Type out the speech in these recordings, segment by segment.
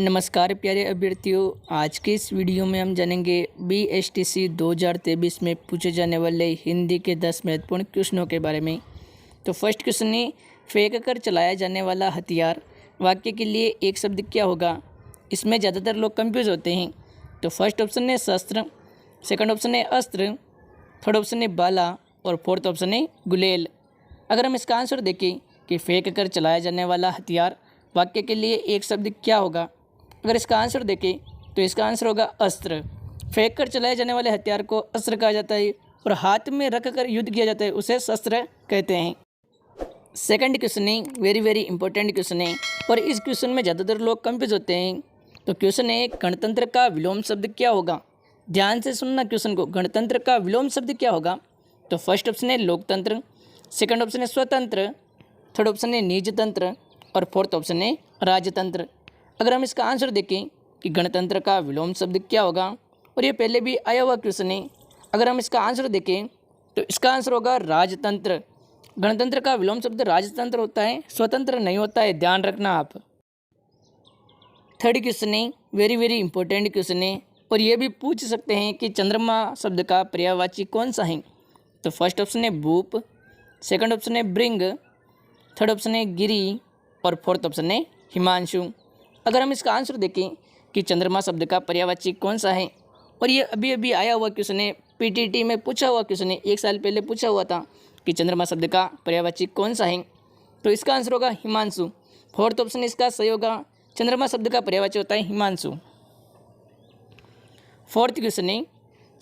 नमस्कार प्यारे अभ्यर्थियों, आज के इस वीडियो में हम जानेंगे BSTC 2023 में पूछे जाने वाले हिंदी के 10 महत्वपूर्ण क्वेश्चनों के बारे में। तो फर्स्ट क्वेश्चन है, फेंक कर चलाया जाने वाला हथियार वाक्य के लिए एक शब्द क्या होगा। इसमें ज़्यादातर लोग कंफ्यूज होते हैं। तो फर्स्ट ऑप्शन है शस्त्र, सेकंड ऑप्शन है अस्त्र, थर्ड ऑप्शन है बाला और फोर्थ ऑप्शन है गुलेल। अगर हम इसका आंसर देखें कि फेंक कर चलाया जाने वाला हथियार वाक्य के लिए एक शब्द क्या होगा, अगर इसका आंसर देखें तो इसका आंसर होगा अस्त्र। फेंक कर चलाए जाने वाले हथियार को अस्त्र कहा जाता है और हाथ में रख कर युद्ध किया जाता है उसे शस्त्र कहते हैं। सेकंड क्वेश्चन है, वेरी इंपॉर्टेंट क्वेश्चन है और इस क्वेश्चन में ज़्यादातर लोग कंफ्यूज होते हैं। तो क्वेश्चन है, गणतंत्र का विलोम शब्द क्या होगा। ध्यान से सुनना क्वेश्चन को, गणतंत्र का विलोम शब्द क्या होगा। तो फर्स्ट ऑप्शन है लोकतंत्र, सेकंड ऑप्शन है स्वतंत्र, थर्ड ऑप्शन है निजतंत्र और फोर्थ ऑप्शन है राजतंत्र। अगर हम इसका आंसर देखें कि गणतंत्र का विलोम शब्द क्या होगा, और ये पहले भी आया हुआ क्वेश्चन है, अगर हम इसका आंसर देखें तो इसका आंसर होगा राजतंत्र। गणतंत्र का विलोम शब्द राजतंत्र होता है, स्वतंत्र नहीं होता है, ध्यान रखना आप। थर्ड क्वेश्चन है, वेरी इंपॉर्टेंट क्वेश्चन है और ये भी पूछ सकते हैं कि चंद्रमा शब्द का पर्यायवाची कौन सा है। तो फर्स्ट ऑप्शन है भूप, सेकंड ऑप्शन है भृंग, थर्ड ऑप्शन है गिरी और फोर्थ ऑप्शन है हिमांशु। अगर हम इसका आंसर देखें कि चंद्रमा शब्द का पर्यायवाची कौन सा है, और ये अभी आया हुआ क्वेश्चन है, PTT में पूछा हुआ क्वेश्चन है, एक साल पहले पूछा हुआ था कि चंद्रमा शब्द का पर्यायवाची कौन सा है, तो इसका आंसर होगा हिमांशु। फोर्थ ऑप्शन इसका सही होगा, चंद्रमा शब्द का पर्यायवाची होता है हिमांशु। फोर्थ क्वेश्चन है,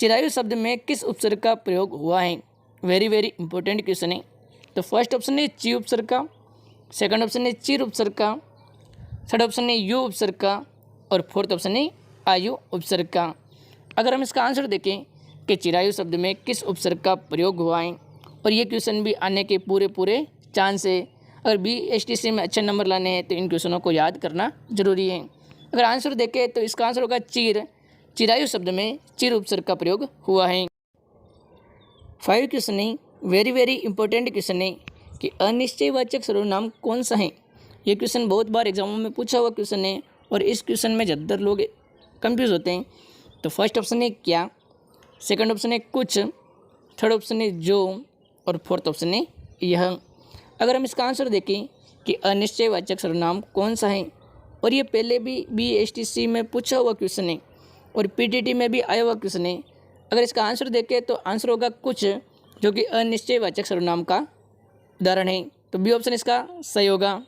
चिरायु शब्द में किस उपसर्ग का प्रयोग हुआ है। वेरी इंपॉर्टेंट क्वेश्चन है। तो फर्स्ट ऑप्शन है ची उपसर्ग का, सेकंड ऑप्शन है चिर उपसर्ग का, थर्ड ऑप्शन है यु उपसर्ग का और फोर्थ ऑप्शन है आयु उपसर्ग का। अगर हम इसका आंसर देखें कि चिरायु शब्द में किस उपसर्ग का प्रयोग हुआ है, और ये क्वेश्चन भी आने के पूरे चांस है। अगर BSTC में अच्छे नंबर लाने हैं तो इन क्वेश्चनों को याद करना जरूरी है। अगर आंसर देखें तो इसका आंसर होगा चीर। चिरायु शब्द में चिर उपसर्ग का प्रयोग हुआ है। 5 क्वेश्चन है, वेरी इंपॉर्टेंट क्वेश्चन है कि अनिश्चयवाचक सर्वनाम कौन सा है। ये क्वेश्चन बहुत बार एग्जामों में पूछा हुआ क्वेश्चन है और इस क्वेश्चन में ज़्यादातर लोग कंफ्यूज होते हैं। तो फर्स्ट ऑप्शन है क्या, सेकंड ऑप्शन है कुछ, थर्ड ऑप्शन है जो और फोर्थ ऑप्शन है यह। अगर हम इसका आंसर देखें कि अनिश्चयवाचक सर्वनाम कौन सा है, और ये पहले भी BSTC में पूछा हुआ क्वेश्चन है और PTT में भी आया हुआ क्वेश्चन है। अगर इसका आंसर देखें तो आंसर होगा कुछ, जो कि अनिश्चयवाचक सर्वनाम का उदाहरण है। तो बी ऑप्शन इसका सही होगा।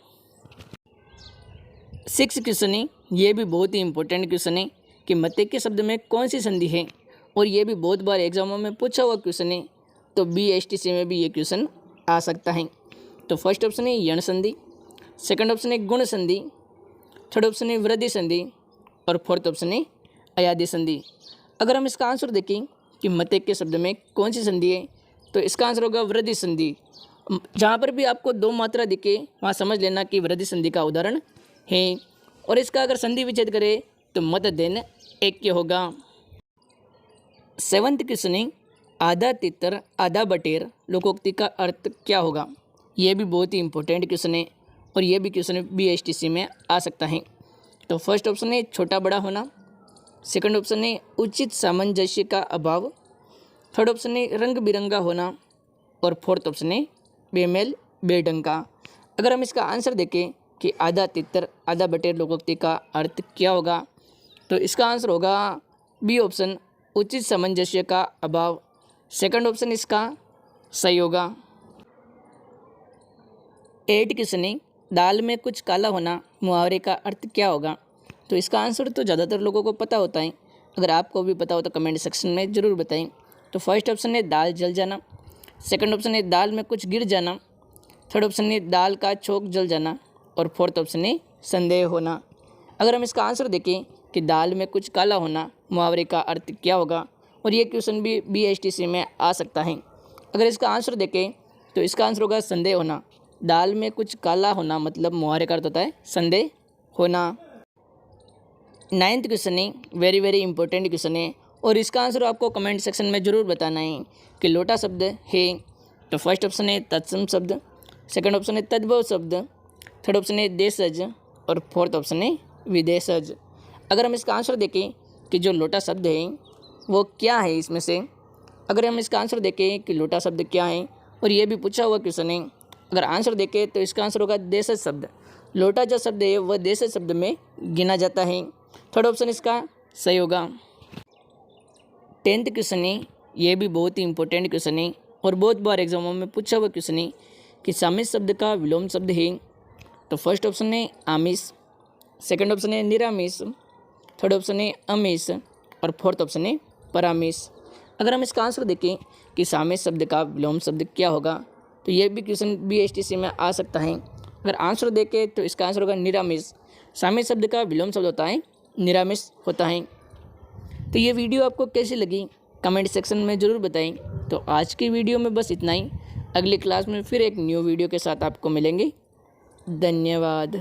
6 क्वेश्चन है, ये भी बहुत ही इंपॉर्टेंट क्वेश्चन है कि मते के शब्द में कौन सी संधि है, और ये भी बहुत बार एग्जामों में पूछा हुआ क्वेश्चन है। तो BSTC में भी ये क्वेश्चन आ सकता है। तो फर्स्ट ऑप्शन है यण संधि, सेकंड ऑप्शन है गुण संधि, थर्ड ऑप्शन है वृद्धि संधि और फोर्थ ऑप्शन है अयादि संधि। अगर हम इसका आंसर देखें कि मते के शब्द में कौन सी संधि है, तो इसका आंसर होगा वृद्धि संधि। जहाँ पर भी आपको 2 मात्रा दिखे वहाँ समझ लेना कि वृद्धि संधि का उदाहरण है। और इसका अगर संधि विच्छेद करें तो मत देन ऐक्य होगा। 7th क्वेश्चन है, आधा तितर आधा बटेर लोकोक्ति का अर्थ क्या होगा। ये भी बहुत ही इंपॉर्टेंट क्वेश्चन है और ये भी क्वेश्चन BSTC में आ सकता है। तो फर्स्ट ऑप्शन है छोटा बड़ा होना, सेकंड ऑप्शन है उचित सामंजस्य का अभाव, थर्ड ऑप्शन है रंग बिरंगा होना और फोर्थ ऑप्शन है बेमेल बेढंग का। अगर हम इसका आंसर देखें कि आधा तितर आधा बटेर लोकोक्ति का अर्थ क्या होगा, तो इसका आंसर होगा बी ऑप्शन उचित सामंजस्य का अभाव। सेकंड ऑप्शन इसका सही होगा। 8 क्वेश्चन है, दाल में कुछ काला होना मुहावरे का अर्थ क्या होगा। तो इसका आंसर तो ज़्यादातर लोगों को पता होता है, अगर आपको भी पता हो तो कमेंट सेक्शन में ज़रूर बताएं। तो फर्स्ट ऑप्शन है दाल जल जाना, सेकंड ऑप्शन है दाल में कुछ गिर जाना, थर्ड ऑप्शन है दाल का छोंक जल जाना और फोर्थ ऑप्शन है संदेह होना। अगर हम इसका आंसर देखें कि दाल में कुछ काला होना मुहावरे का अर्थ क्या होगा, और ये क्वेश्चन भी BSTC में आ सकता है। अगर इसका आंसर देखें तो इसका आंसर होगा संदेह होना। दाल में कुछ काला होना मतलब मुहावरे का अर्थ होता है संदेह होना। 9th क्वेश्चन है, वेरी इंपॉर्टेंट क्वेश्चन है और इसका आंसर आपको कमेंट सेक्शन में ज़रूर बताना है कि लोटा शब्द है। तो फर्स्ट ऑप्शन है तत्सम शब्द, सेकंड ऑप्शन है तद्भव शब्द, थर्ड ऑप्शन है देशज और फोर्थ ऑप्शन है विदेशज। अगर हम इसका आंसर देखें कि जो लोटा शब्द है वो क्या है इसमें से, अगर हम इसका आंसर देखें कि लोटा शब्द क्या है, और ये भी पूछा हुआ क्वेश्चन है, अगर आंसर देखें तो इसका आंसर होगा देशज शब्द। लोटा जो शब्द है वह देशज शब्द में गिना जाता है। थर्ड ऑप्शन इसका सही होगा। 10th क्वेश्चन है, ये भी बहुत ही इंपॉर्टेंट क्वेश्चन है और बहुत बार एग्जामों में पूछा हुआ क्वेश्चन है कि सामिस शब्द का विलोम शब्द है। तो फर्स्ट ऑप्शन है आमिष, सेकंड ऑप्शन है निरामिष, थर्ड ऑप्शन है अमीष और फोर्थ ऑप्शन है परामिष। अगर हम इसका आंसर देखें कि सामिस शब्द का विलोम शब्द क्या होगा, तो ये भी क्वेश्चन BSTC में आ सकता है। अगर आंसर देखें तो इसका आंसर होगा निरामिष। सामिस शब्द का विलोम शब्द होता है निरामिष होता है। तो ये वीडियो आपको कैसी लगी कमेंट सेक्शन में ज़रूर बताएं। तो आज की वीडियो में बस इतना ही। अगली क्लास में फिर एक न्यू वीडियो के साथ आपको मिलेंगे। धन्यवाद।